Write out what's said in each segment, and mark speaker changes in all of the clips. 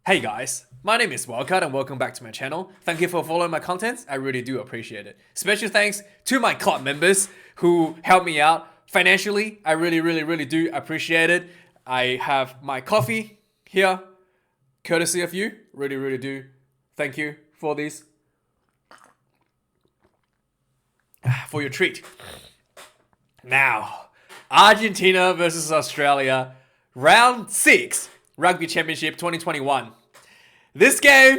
Speaker 1: Hey guys, my name is Wildkard and welcome back to my channel. Thank you for following my content, I really do appreciate it. Special thanks to my club members who helped me out financially. I really do appreciate it. I have my coffee here, courtesy of you. Really do. Thank you for this. For your treat. Now, Argentina versus Australia, round 6. Rugby Championship 2021. This game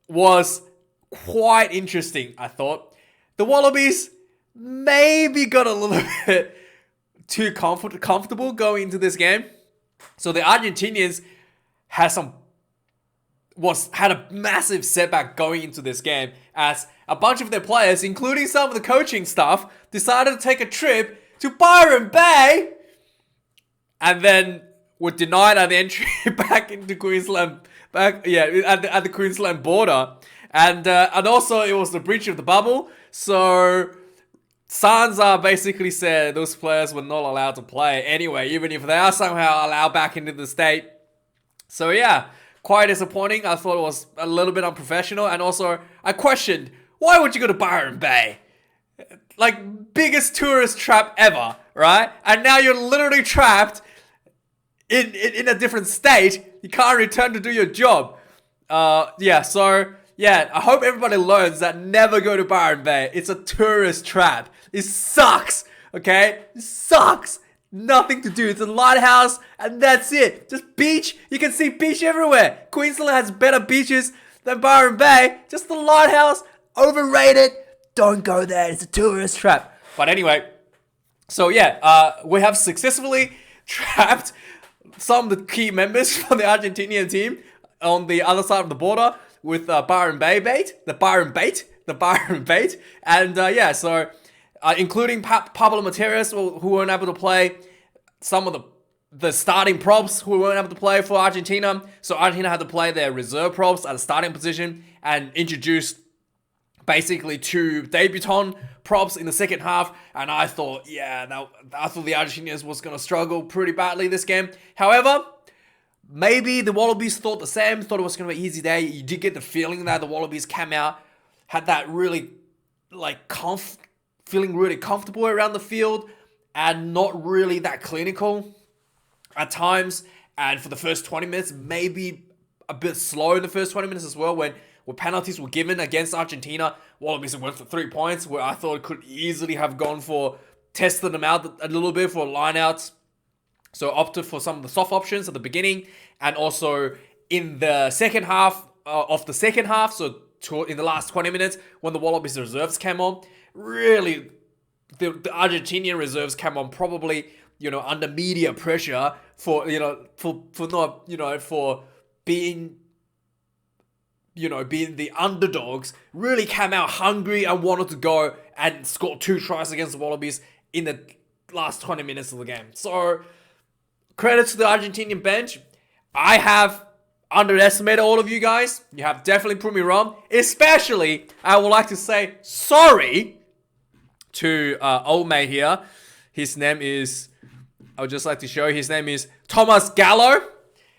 Speaker 1: was quite interesting, I thought. The Wallabies maybe got a little bit too comfortable going into this game. So the Argentinians had a massive setback going into this game as a bunch of their players, including some of the coaching staff, decided to take a trip to Byron Bay and then were denied an entry back into Queensland, at the Queensland border, and also it was the breach of the bubble. So Sansa basically said those players were not allowed to play anyway, even if they are somehow allowed back into the state. So yeah, quite disappointing. I thought it was a little bit unprofessional, and also I questioned, why would you go to Byron Bay? Like, biggest tourist trap ever, right? And now you're literally trapped in a different state. You can't return to do your job. I hope everybody learns that never go to Byron Bay. It's a tourist trap. It sucks, okay? It sucks. Nothing to do. It's a lighthouse and that's it. Just beach. You can see beach everywhere. Queensland has better beaches than Byron Bay. Just the lighthouse. Overrated. Don't go there. It's a tourist trap. But anyway, so yeah, we have successfully trapped some of the key members from the Argentinian team on the other side of the border with Byron Bait, and including Pablo Materas, who weren't able to play, some of the starting props who weren't able to play for Argentina. So Argentina had to play their reserve props at the starting position and introduced basically 2 debutant props in the second half, and I thought the Argentinians was going to struggle pretty badly this game. However, maybe the Wallabies thought the same, thought it was going to be an easy day. You did get the feeling that the Wallabies came out, had that really, feeling really comfortable around the field, and not really that clinical at times. And for the first 20 minutes, maybe a bit slow in the first 20 minutes as well, when penalties were given against Argentina. Wallabies went for 3 points, where I thought it could easily have gone for testing them out a little bit for lineouts. So opted for some of the soft options at the beginning, and also in the second half so in the last 20 minutes when the Wallabies reserves came on, really the Argentinian reserves came on probably under media pressure for being the underdogs, really came out hungry and wanted to go and score 2 tries against the Wallabies in the last 20 minutes of the game. So, credit to the Argentinian bench. I have underestimated all of you guys. You have definitely proved me wrong. Especially, I would like to say sorry to old mate here. His name is, I would just like to show you, his name is Thomas Gallo.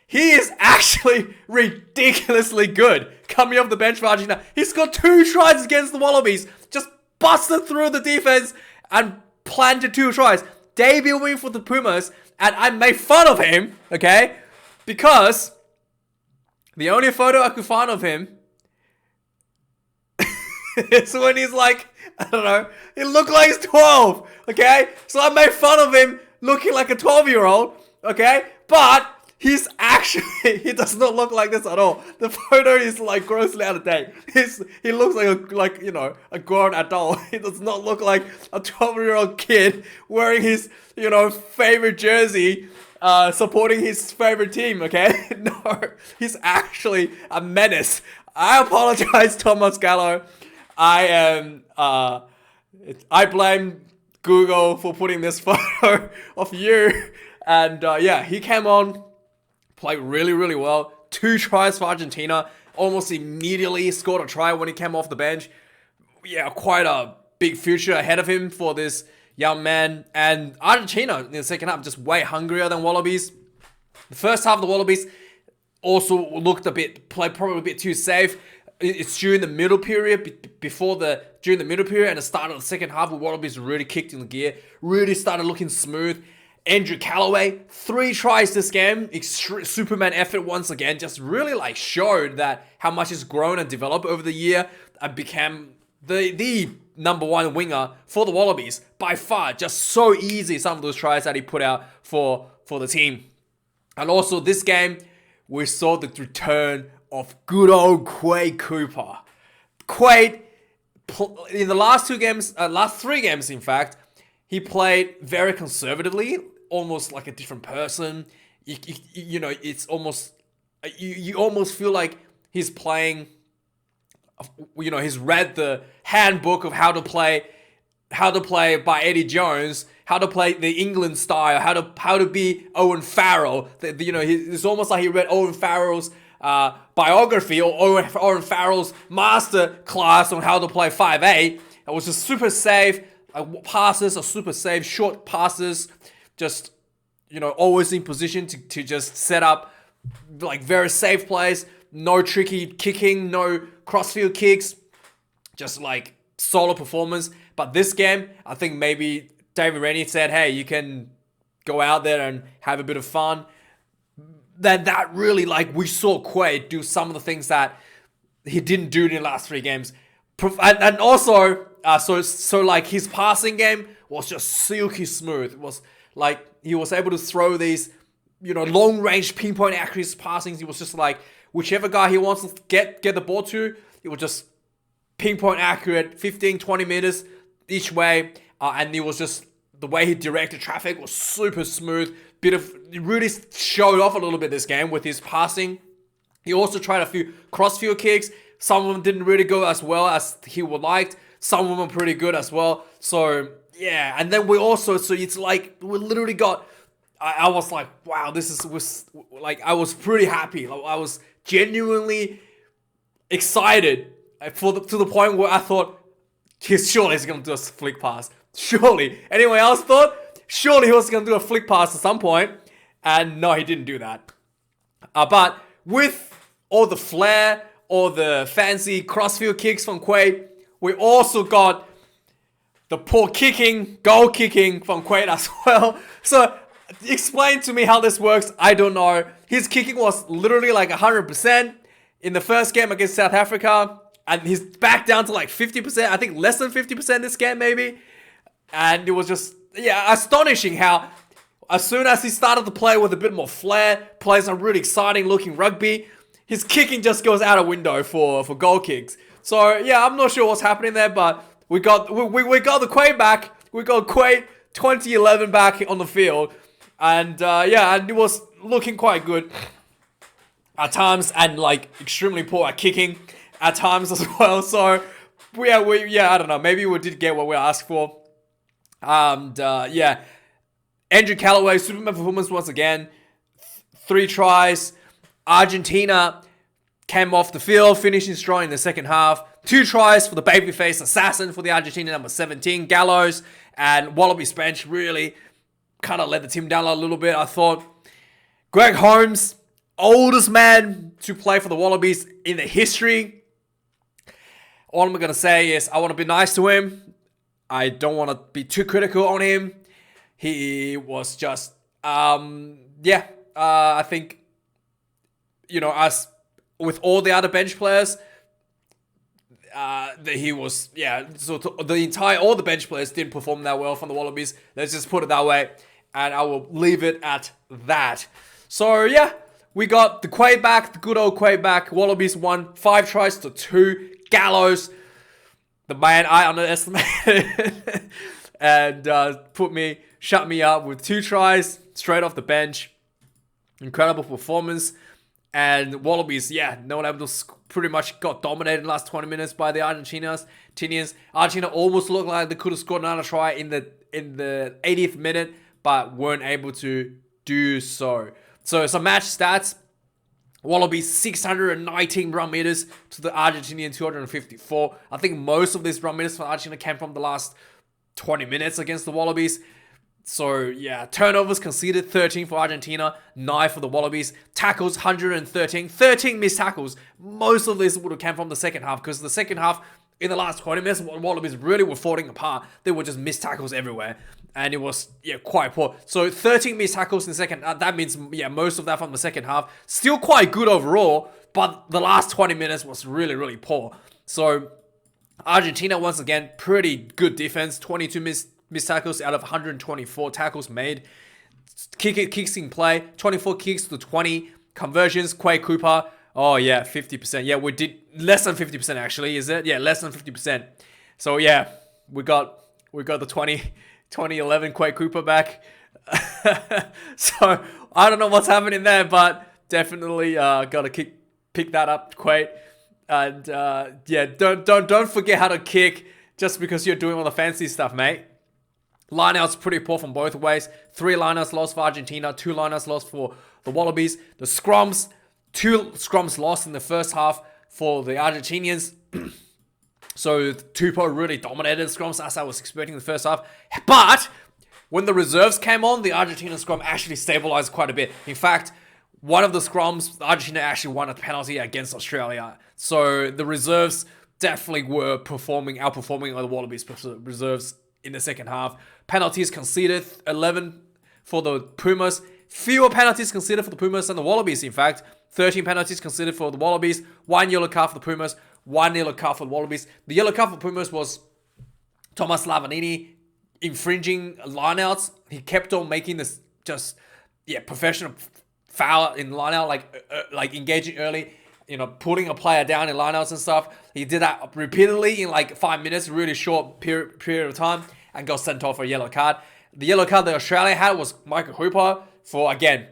Speaker 1: He is actually ridiculously good coming off the bench for Argentina. He scored 2 tries against the Wallabies. Just busted through the defense and planted 2 tries. Debuting for the Pumas. And I made fun of him, okay? Because the only photo I could find of him is when he's like, I don't know, he looked like he's 12, okay? So I made fun of him looking like a 12-year-old, okay? But he does not look like this at all. The photo is grossly out of date. He looks like a grown adult. He does not look like a 12-year-old kid wearing his favorite jersey, supporting his favorite team. Okay, no, he's actually a menace. I apologize, Thomas Gallo. I blame Google for putting this photo of you. And he came on. Played really well. 2 tries for Argentina. Almost immediately scored a try when he came off the bench. Yeah, quite a big future ahead of him for this young man. And Argentina in the second half just way hungrier than Wallabies. The first half of the Wallabies, also looked played probably a bit too safe. It's during the middle period, during the middle period and the start of the second half, where Wallabies really kicked in the gear, really started looking smooth. Andrew Callaway, 3 tries this game, Superman effort once again, just really like showed that how much he's grown and developed over the year and became the number 1 winger for the Wallabies by far. Just so easy, some of those tries that he put out for the team. And also this game, we saw the return of good old Quade Cooper. Quade, in the last 3 games, in fact, he played very conservatively, almost like a different person. You know, it's almost, you almost feel like he's playing, you know, he's read the handbook of how to play by Eddie Jones, how to play the England style, how to be Owen Farrell. You know, it's almost like he read Owen Farrell's biography or Owen Farrell's master class on how to play 5A. It was just super safe. Passes are super safe, short passes, just, you know, always in position to just set up like very safe plays. No tricky kicking, no crossfield kicks, just like solid performance. But this game, I think maybe David Rennie said, hey, you can go out there and have a bit of fun. That really, like, we saw Quade do some of the things that he didn't do in the last 3 games. And also, so like his passing game was just silky smooth. It was like he was able to throw these, you know, long range pinpoint accuracy passings. He was just like, whichever guy he wants to get the ball to, it was just pinpoint accurate, 15, 20 meters each way. And it was just, the way he directed traffic was super smooth. He really showed off a little bit this game with his passing. He also tried a few crossfield kicks. Some of them didn't really go as well as he would liked. Some of them were pretty good as well. So, yeah. And then so it's like, we literally got, I was like, wow, I was pretty happy. Like, I was genuinely excited to the point where I thought, surely he's going to do a flick pass. Surely. Anyone else thought? Surely he was going to do a flick pass at some point. And no, he didn't do that. But with all the flair, all the fancy crossfield kicks from Quade, we also got the poor goal kicking from Quade as well. So explain to me how this works. I don't know. His kicking was literally like 100% in the first game against South Africa. And he's back down to like 50%. I think less than 50% this game maybe. And it was just, yeah, astonishing how as soon as he started to play with a bit more flair, plays some really exciting looking rugby, his kicking just goes out a window for goal kicks. So yeah, I'm not sure what's happening there, but we got the Quade back. We got Quade 2011 back on the field. And and it was looking quite good at times, and like extremely poor at kicking at times as well. So I don't know, maybe we did get what we asked for. And Andrew Callaway, Superman performance once again. 3 tries. Argentina came off the field, finishing strong in the second half. 2 tries for the babyface assassin for the Argentina number 17, Gallows. And Wallabies bench really kind of let the team down a little bit, I thought. Greg Holmes, oldest man to play for the Wallabies in the history. All I'm going to say is I want to be nice to him. I don't want to be too critical on him. He was just, I think, you know, as with all the other bench players, all the bench players didn't perform that well from the Wallabies. Let's just put it that way. And I will leave it at that. So, yeah, we got the Quade back, the good old Quade back. Wallabies won 5 tries to 2. Gallows, the man I underestimated, and shut me up with 2 tries straight off the bench. Incredible performance. And Wallabies, no one able to pretty much got dominated in the last 20 minutes by the Argentinians. Argentina almost looked like they could have scored another try in the 80th minute, but weren't able to do so. So some match stats. Wallabies 619 run meters to the Argentinian 254. I think most of these run meters for Argentina came from the last 20 minutes against the Wallabies. So, yeah, turnovers conceded 13 for Argentina, 9 for the Wallabies. Tackles 113, 13 missed tackles. Most of this would have come from the second half because the second half, in the last 20 minutes, Wallabies really were falling apart. They were just missed tackles everywhere. And it was, quite poor. So 13 missed tackles in the second half. That means, most of that from the second half. Still quite good overall, but the last 20 minutes was really, really poor. So Argentina, once again, pretty good defense. 22 missed tackles out of 124 tackles made. Kicks in play. 24 kicks to 20. Conversions, Quay Cooper. Oh, yeah, 50%. Yeah, we did less than 50% actually, is it? Yeah, less than 50%. So, yeah, we got the 2011 Quay Cooper back. So, I don't know what's happening there, but definitely got to pick that up, Quay. And, don't forget how to kick just because you're doing all the fancy stuff, mate. Lineouts pretty poor from both ways. 3 lineouts lost for Argentina, 2 lineouts lost for the Wallabies. The scrums, 2 scrums lost in the first half for the Argentinians. So Tupou really dominated the scrums as I was expecting the first half. But when the reserves came on, the Argentina scrum actually stabilized quite a bit. In fact, one of the scrums, Argentina actually won a penalty against Australia. So the reserves definitely were outperforming the Wallabies reserves in the second half. Penalties conceded, 11 for the Pumas. Fewer penalties conceded for the Pumas than the Wallabies, in fact. 13 penalties conceded for the Wallabies. 1 yellow card for the Pumas. 1 yellow card for the Wallabies. The yellow card for the Pumas was Thomas Lavanini infringing lineouts. He kept on making this professional foul in lineout, like engaging early, putting a player down in lineouts and stuff. He did that repeatedly in like 5 minutes, really short period of time, and got sent off for a yellow card. The yellow card that Australia had was Michael Hooper for, again,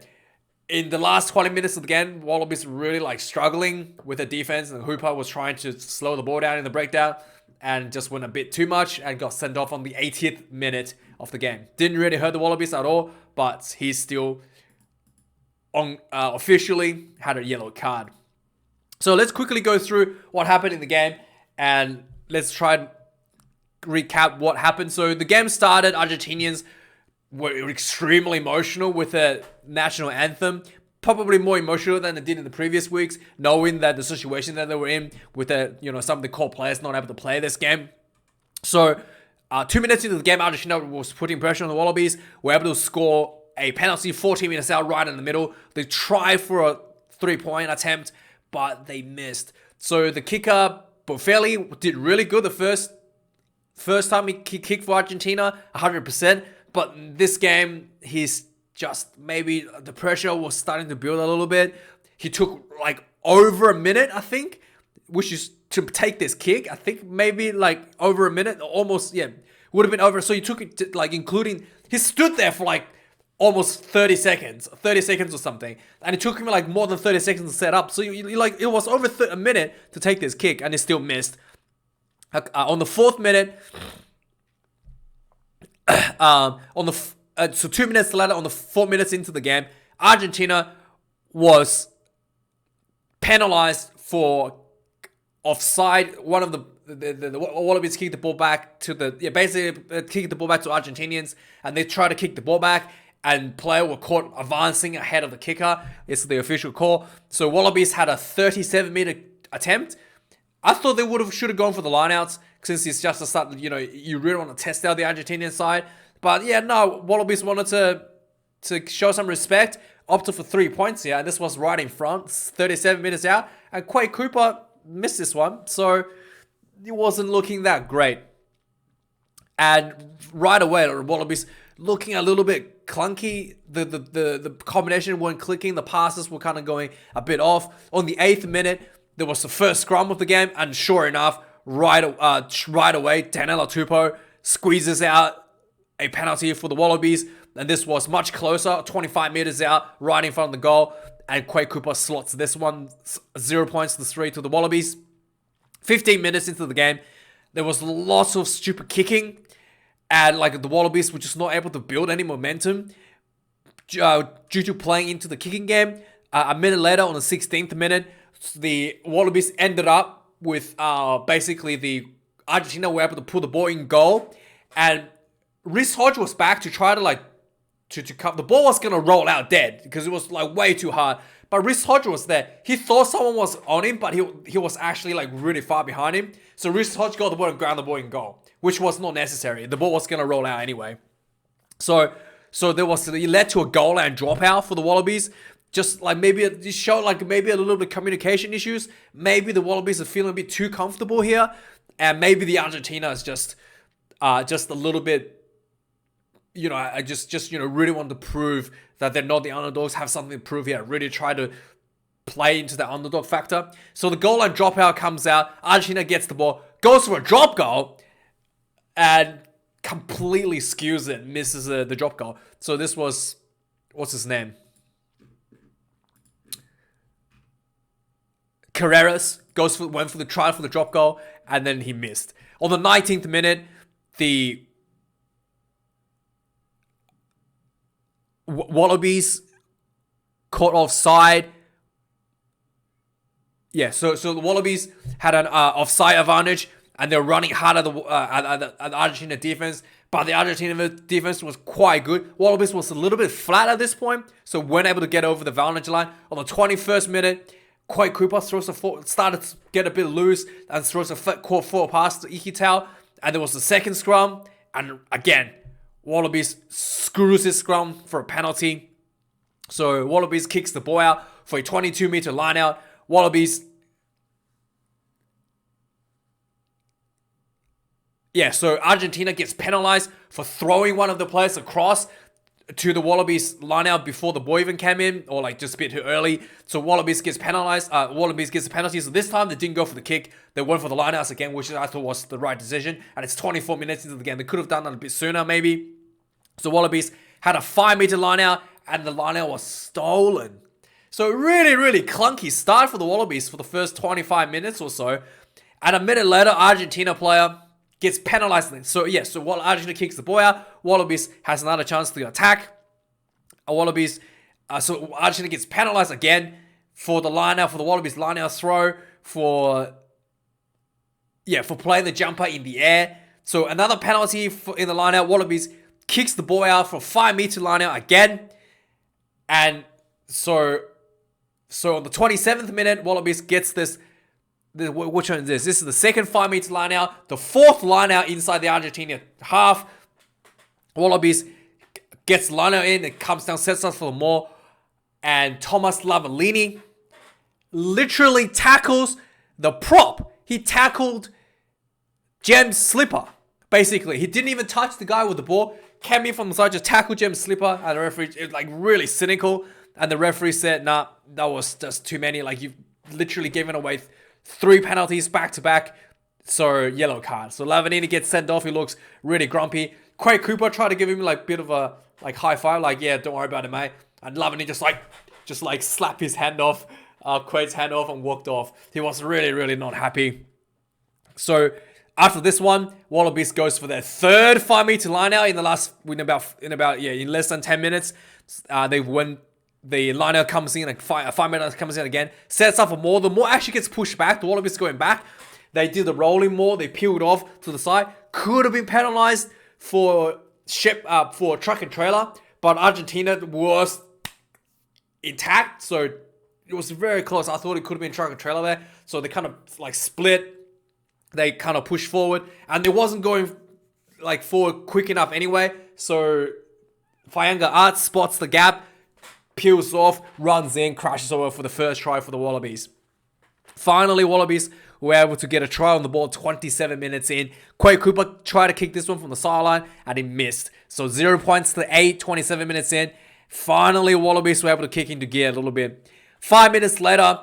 Speaker 1: in the last 20 minutes of the game, Wallabies really struggling with the defense, and Hooper was trying to slow the ball down in the breakdown and just went a bit too much and got sent off on the 80th minute of the game. Didn't really hurt the Wallabies at all, but he still officially had a yellow card. So let's quickly go through what happened in the game and let's try and recap what happened. So the game started, Argentinians were extremely emotional with the national anthem, probably more emotional than they did in the previous weeks, knowing that the situation that they were in with some of the core players not able to play this game. So 2 minutes into the game, Argentina was putting pressure on the Wallabies, were able to score a penalty 14 minutes out right in the middle. They tried for a 3-point attempt, but they missed. So the kicker, Boffelli, did really good the first time he kicked for Argentina, 100%. But this game, he's just maybe the pressure was starting to build a little bit. He took over a minute, I think, which is to take this kick. I think maybe over a minute, almost, would have been over. So he took it including, he stood there for almost 30 seconds or something. And it took him more than 30 seconds to set up. So it was over a minute to take this kick and he still missed. On the 4th minute, so 2 minutes later, on the 4 minutes into the game, Argentina was penalized for offside. One of the Wallabies kicked the ball back to kicked the ball back to Argentinians, and they tried to kick the ball back, and player were caught advancing ahead of the kicker. It's the official call. So Wallabies had a 37-meter attempt. I thought they should have gone for the lineouts since it's just a start. You really want to test out the Argentinian side. But Wallabies wanted to show some respect, opted for 3 points here, and this was right in front, 37 minutes out, and Quay Cooper missed this one, so it wasn't looking that great. And right away, the Wallabies looking a little bit clunky. The combination weren't clicking, the passes were kind of going a bit off. On the 8th minute, there was the first scrum of the game, and sure enough, right away, Danilo Tupou squeezes out a penalty for the Wallabies, and this was much closer, 25 meters out, right in front of the goal, and Quay Cooper slots this one, 0 points to 3 to the Wallabies. 15 minutes into the game, there was lots of stupid kicking, and the Wallabies were just not able to build any momentum due to playing into the kicking game. A minute later, on the 16th minute, the Wallabies ended up with basically the Argentina were able to pull the ball in goal, and Rhys Hodge was back to try to like to come. The ball was gonna roll out dead because it was like way too hard. But Rhys Hodge was there. He thought someone was on him, but he was actually like really far behind him. So Rhys Hodge got the ball and ground the ball in goal, which was not necessary. The ball was gonna roll out anyway. So it led to a goal line dropout for the Wallabies. Just like maybe it showed like maybe a little bit of communication issues. Maybe the Wallabies are feeling a bit too comfortable here, and maybe the Argentina is just a little bit. I just really want to prove that they're not the underdogs, have something to prove here. Really try to play into the underdog factor. So the goal line dropout comes out. Argentina gets the ball, goes for a drop goal, and completely skews it, misses the drop goal. So this was, what's his name? Carreras went for the try for the drop goal, and then he missed. On the 19th minute, the Wallabies caught offside. Yeah, so the Wallabies had an offside advantage, and they're running hard at the Argentina defense. But the Argentina defense was quite good. Wallabies was a little bit flat at this point, so weren't able to get over the advantage line. On the 21st minute, Quade Cooper started to get a bit loose and throws a forward pass to Ikitau. And there was the second scrum, and again, Wallabies screws his scrum for a penalty. So Wallabies kicks the ball out for a 22-meter line out. Wallabies. Yeah, so Argentina gets penalized for throwing one of the players across to the Wallabies line out before the ball even came in, or like just a bit too early. So Wallabies gets penalized. Wallabies gets a penalty. So this time they didn't go for the kick. They went for the line outs again, which I thought was the right decision. And it's 24 minutes into the game. They could have done that a bit sooner, maybe. So Wallabies had a 5-meter line out, and the line out was stolen. So really, really clunky start for the Wallabies for the first 25 minutes or so. And a minute later, Argentina player gets penalized. So while Argentina kicks the ball out, Wallabies has another chance to attack. So Argentina gets penalized again for the line out, for the Wallabies line out throw, for playing the jumper in the air. So another penalty in the line out. Wallabies kicks the ball out for a 5-meter line out again. And so on the 27th minute, Wallabies gets this. Which one is this? This is the second 5-meter line out. The fourth line out inside the Argentina half. Wallabies gets line out in. It comes down, sets us for more. And Thomas Lavallini literally tackles the prop. He tackled Jem's slipper. Basically, he didn't even touch the guy with the ball. Came in from the side, just tackled Jem's slipper. And the referee, it was like really cynical. And the referee said, nah, that was just too many. Like, you've literally given away 3 penalties back to back, so yellow card. So Lavallini gets sent off. He looks really grumpy. Quade Cooper tried to give him like bit of a like high five, like yeah, don't worry about it, mate. And Lavallini just like slapped his hand off, Quade's hand off, and walked off. He was really, really not happy. So after this one, Wallabies goes for their third 5-meter line out in less than 10 minutes. They win. The liner comes in, like 5 minutes comes in again, sets up for more. The more actually gets pushed back. The Wallabies going back. They did the rolling more. They peeled off to the side. Could have been penalized for truck and trailer, but Argentina was intact, so it was very close. I thought it could have been truck and trailer there. So they kind of like split. They kind of pushed forward, and it wasn't going like forward quick enough anyway. So Fayanga Art spots the gap, peels off, runs in, crashes over for the first try for the Wallabies. Finally, Wallabies were able to get a try on the ball 27 minutes in. Quade Cooper tried to kick this one from the sideline, and he missed. So 0 points to 8, 27 minutes in. Finally, Wallabies were able to kick into gear a little bit. 5 minutes later,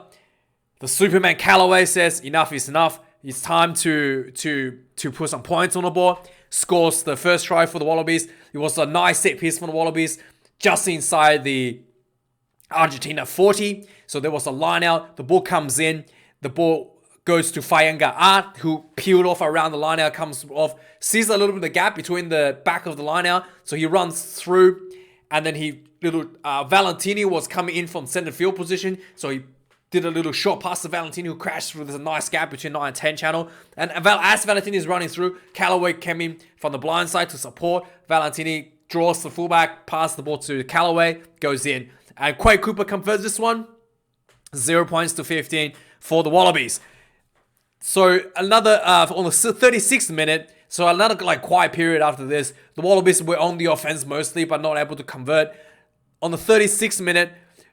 Speaker 1: the Superman Callaway says, enough is enough. It's time to put some points on the board. Scores the first try for the Wallabies. It was a nice set piece for the Wallabies, just inside the Argentina 40. So there was a line out. The ball comes in. The ball goes to Fayanga Art, who peeled off around the line out, comes off, sees a little bit of the gap between the back of the line out. So he runs through, and then Valentini was coming in from center field position. So he did a little short pass to Valentini, who crashed through. There's a nice gap between 9 and 10 channel. And as Valentini is running through, Callaway came in from the blind side to support. Valentini draws the fullback, passes the ball to Callaway, goes in. And Quade Cooper converts this one. 0 points to 15 for the Wallabies. So another, on the 36th minute, so another like quiet period after this. The Wallabies were on the offense mostly, but not able to convert. On the 36th minute,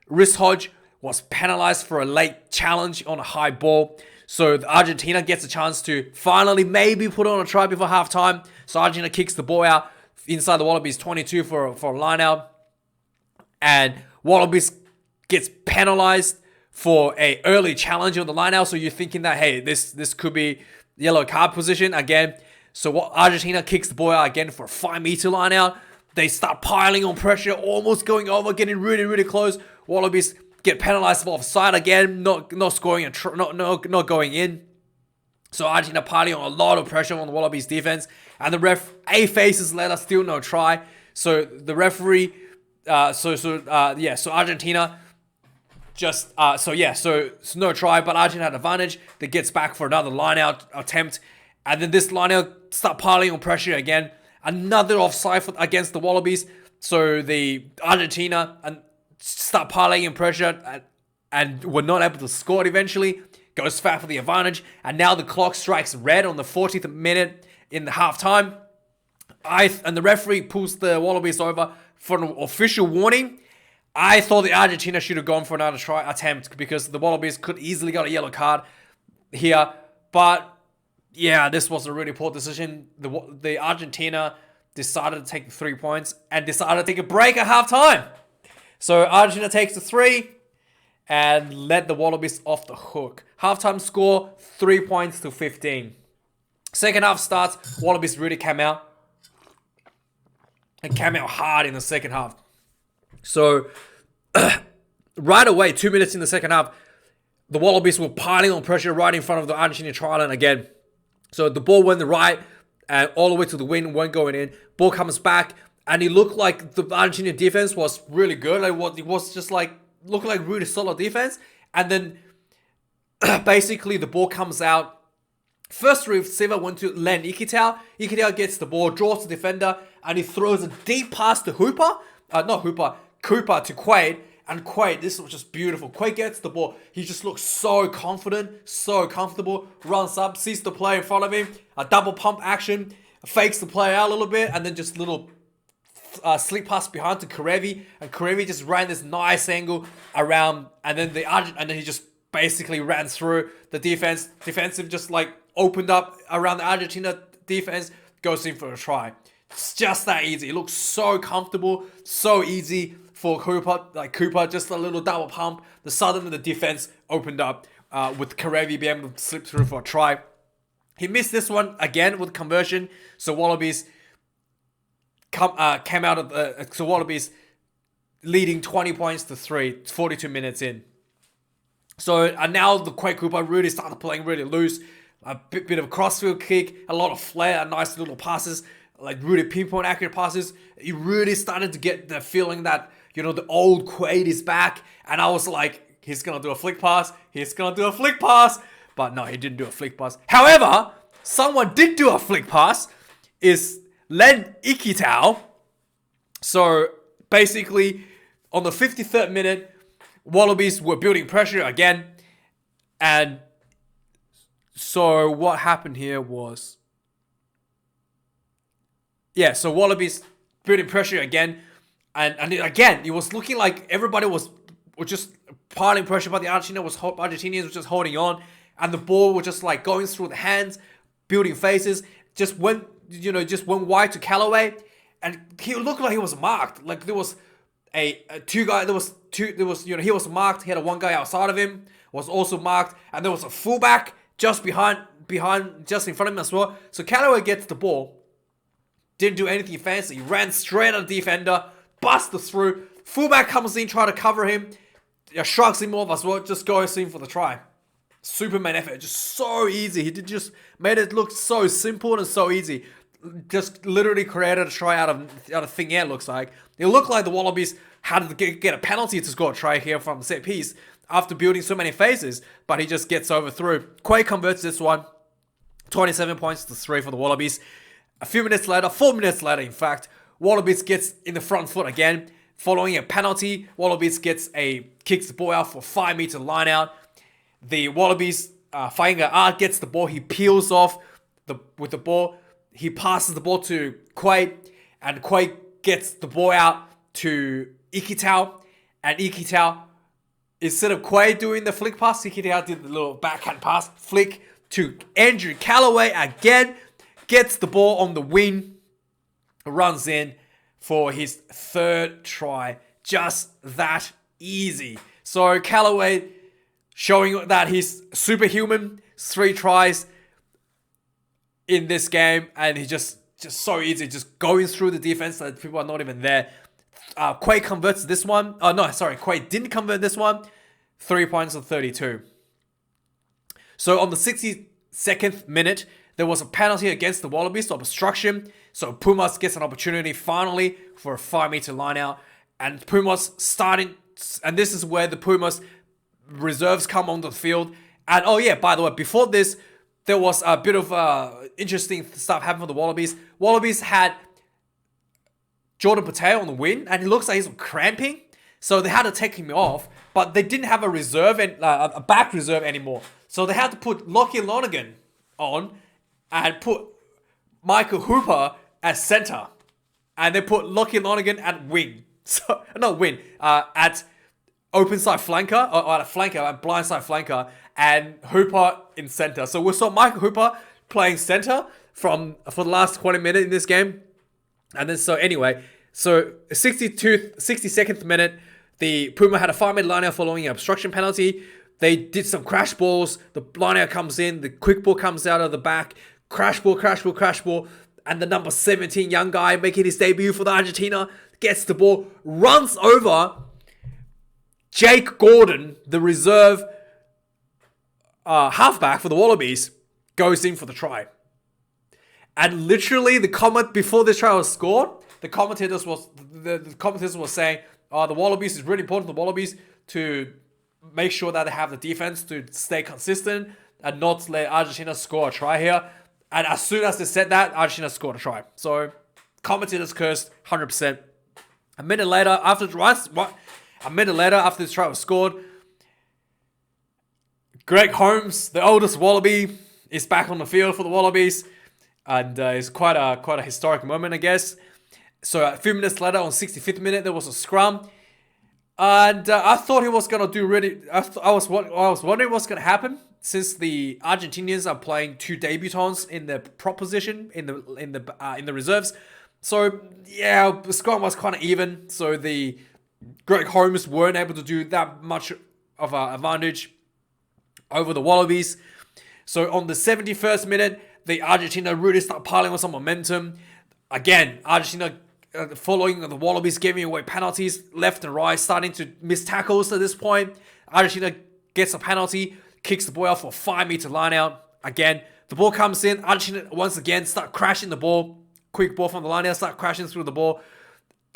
Speaker 1: Rhys Hodge was penalized for a late challenge on a high ball. So Argentina gets a chance to finally maybe put on a try before halftime. So Argentina kicks the ball out inside the Wallabies 22 for a line out. And Wallabies gets penalized for a early challenge on the line out. So you're thinking that, hey, this could be yellow card position again. So Argentina kicks the ball out again for a 5-meter line out. They start piling on pressure, almost going over, getting really, really close. Wallabies get penalized for offside again, not scoring, not going in. So Argentina piling on a lot of pressure on the Wallabies defense, and the ref faces letter, still no try. So the referee, so Argentina just so no try, but Argentina had advantage. That gets back for another line out attempt, and then this line out start piling on pressure again. Another offside against the Wallabies. So the Argentina and start piling in pressure and were not able to score it eventually. Goes fat for the advantage. And now the clock strikes red on the 40th minute in the halftime. And the referee pulls the Wallabies over for an official warning. I thought the Argentina should have gone for another try attempt because the Wallabies could easily got a yellow card here. But yeah, this was a really poor decision. The Argentina decided to take the 3 points and decided to take a break at halftime. So Argentina takes the 3 and let the Wallabies off the hook. Halftime score, 3 points to 15. Second half starts, Wallabies really came out. And came out hard in the second half. So right away, 2 minutes in the second half, the Wallabies were piling on pressure right in front of the Argentina try line again. So the ball went right and all the way to the wing, weren't going in. Ball comes back, and it looked like the Argentina defense was really good. It was just like looking like really solid defense. And then basically the ball comes out. First receiver went to Len Ikitau. Ikitau gets the ball, draws the defender, and he throws a deep pass to Cooper to Quade. And Quade, this was just beautiful. Quade gets the ball. He just looks so confident, so comfortable. Runs up, sees the player in front of him. A double pump action. Fakes the player out a little bit. And then just little slip pass behind to Karevi. And Karevi just ran this nice angle around. And then he just basically ran through the defense. Defensive just like opened up around the Argentina defense. Goes in for a try. It's just that easy. It looks so comfortable, so easy. For Cooper, just a little double pump. The southern of the defense opened up with Karevi being able to slip through for a try. He missed this one again with conversion. So Wallabies came out of so Wallabies leading 20 points to 3, 42 minutes in. So now the Quade Cooper really started playing really loose. A bit of a crossfield kick, a lot of flair, nice little passes, like really pinpoint accurate passes. He really started to get the feeling that, you know, the old Quade is back. And I was like, he's going to do a flick pass. But no, he didn't do a flick pass. However, someone did do a flick pass. Is Len Ikitau. So basically, on the 53rd minute, Wallabies were building pressure again. And so what happened here was... Yeah, so Wallabies building pressure again. And again, it was looking like everybody was just piling pressure, but the Argentinians were just holding on. And the ball was just like going through the hands, building faces. Just went wide to Callaway. And he looked like he was marked. Like there was he was marked. He had one guy outside of him, was also marked. And there was a fullback just behind, just in front of him as well. So Callaway gets the ball. Didn't do anything fancy. He ran straight at the defender. Busted through. Fullback comes in, try to cover him. Shrugs him off as well. Just goes in for the try. Superman effort. Just so easy. He just made it look so simple and so easy. Just literally created a try out of thin air, looks like. It looked like the Wallabies had to get a penalty to score a try here from the set piece. after building so many phases, but he just gets overthrough. Quay converts this one, 27 points to 3 for the Wallabies. A few minutes later, 4 minutes later, in fact, Wallabies gets in the front foot again. Following a penalty, Wallabies kicks the ball out for 5-meter line out. The Wallabies, Fainga Art gets the ball. He peels off with the ball. He passes the ball to Quay, and Quay gets the ball out to Ikitau. And Ikitau, instead of Quay doing the flick pass, Ikitau did the little backhand pass, flick to Andrew Callaway again. Gets the ball on the wing, runs in for his 3rd try. Just that easy. So Callaway showing that he's superhuman. 3 tries in this game, and he just so easy, just going through the defense that people are not even there. Quay converts this one. Quay didn't convert this one. 3 points on 32. So on the 62nd minute, there was a penalty against the Wallabies of obstruction. So Pumas gets an opportunity finally for a 5-meter line out. And Pumas starting, and this is where the Pumas reserves come onto the field. And oh yeah, by the way, before this, there was a bit of interesting stuff happened for the Wallabies. Wallabies had Jordan Pateo on the wing, and he looks like he's cramping. So they had to take him off, but they didn't have a reserve and a back reserve anymore. So they had to put Lockie Lonergan on and put Michael Hooper as center. And they put Lockie Lonergan at wing. So, not wing, at open side flanker, or at a flanker, at blind side flanker, and Hooper in center. So we saw Michael Hooper playing center for the last 20 minutes in this game. And then, 62nd minute, the Puma had a 5-minute line-out following an obstruction penalty. They did some crash balls. The line-out comes in. The quick ball comes out of the back. Crash ball. And the number 17 young guy making his debut for the Argentina gets the ball, runs over Jake Gordon, the reserve halfback for the Wallabies, goes in for the try. And literally, the comment before this try was scored, the commentators were saying, the Wallabies is really important for the Wallabies to make sure that they have the defense to stay consistent and not let Argentina score a try here. And as soon as they said that, Argentina scored a try. So commentators cursed 100%. A minute later, after this try was scored, Greg Holmes, the oldest Wallaby, is back on the field for the Wallabies. And it's quite a historic moment, I guess. So a few minutes later, on 65th minute, there was a scrum. And I thought he was going to do really... I was wondering what's going to happen, since the Argentinians are playing 2 debutants in the prop position, in the reserves. So, yeah, the scrum was kind of even. So the Greg Holmes weren't able to do that much of an advantage over the Wallabies. So on the 71st minute, the Argentina really start piling on some momentum. Again, Argentina following the Wallabies giving away penalties left and right, starting to miss tackles at this point. Argentina gets a penalty, kicks the ball out for a 5-meter line out. Again, the ball comes in. Argentina once again start crashing the ball. Quick ball from the line out, start crashing through the ball.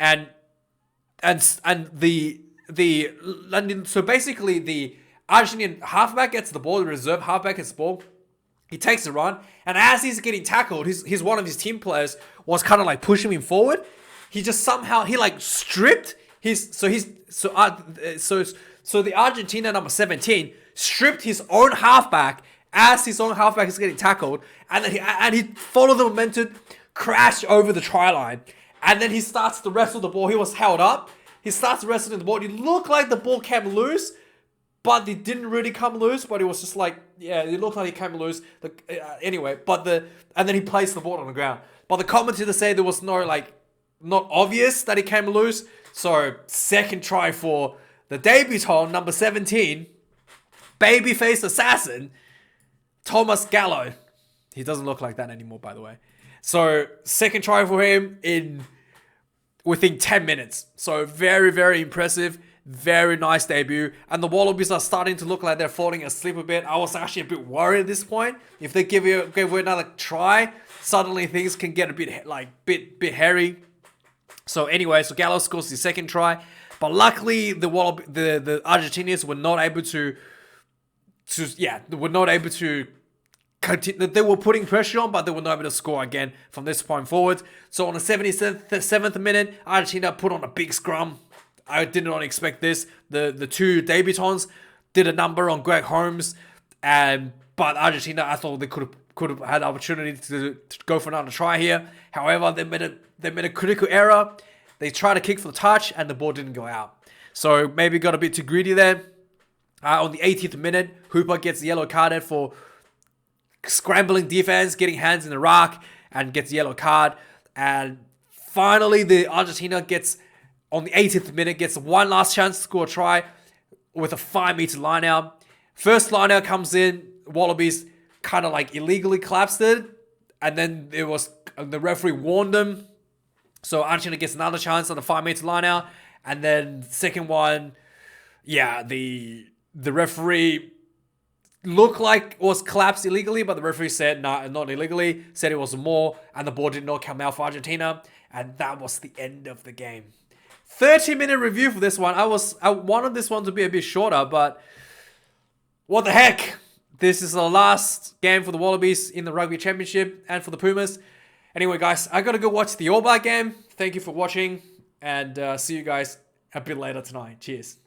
Speaker 1: So basically the Argentinian halfback gets the ball, the reserve halfback gets the ball. He takes a run, and as he's getting tackled, his one of his team players was kind of like pushing him forward. He just somehow stripped the Argentina number 17 stripped his own halfback as his own halfback is getting tackled, and then he followed the momentum, crashed over the try line, and then he starts to wrestle the ball. He was held up. He starts wrestling the ball. It looked like the ball came loose, but it didn't really come loose. But it was just like, yeah, it looked like it came loose. Anyway, and then he placed the ball on the ground. But the commentators say there was not obvious that it came loose. So second try for the debutant, number 17, babyface assassin, Thomas Gallo. He doesn't look like that anymore, by the way. So second try for him within 10 minutes. So very, very impressive. Very nice debut. And the Wallabies are starting to look like they're falling asleep a bit. I was actually a bit worried at this point. If they give away another try, suddenly things can get a bit hairy. So anyway, so Gallo scores his second try. But luckily, the Argentinians were not able to continue. They were putting pressure on, but they were not able to score again from this point forward. So on the 77th minute, Argentina put on a big scrum. I did not expect this. The two debutants did a number on Greg Holmes, but Argentina, I thought they could have had the opportunity to go for another try here. However, they made a critical error. They tried to kick for the touch, and the ball didn't go out. So maybe got a bit too greedy there. On the 80th minute, Hooper gets yellow carded for scrambling defense, getting hands in the rock, and gets yellow card. And finally, the Argentina gets, on the 80th minute, gets one last chance to score a try with a 5-meter line out. First line out comes in, Wallabies kind of like illegally collapsed it, and then the referee warned them. So Argentina gets another chance on the 5-meter line out, and then second one, the referee looked like it was collapsed illegally, but the referee said no, not illegally, said it was more, and the ball did not come out for Argentina, and that was the end of the game. 30-minute review for this one. I wanted this one to be a bit shorter, but what the heck? This is the last game for the Wallabies in the Rugby Championship and for the Pumas. Anyway, guys, I gotta go watch the All Black game. Thank you for watching, and see you guys a bit later tonight. Cheers.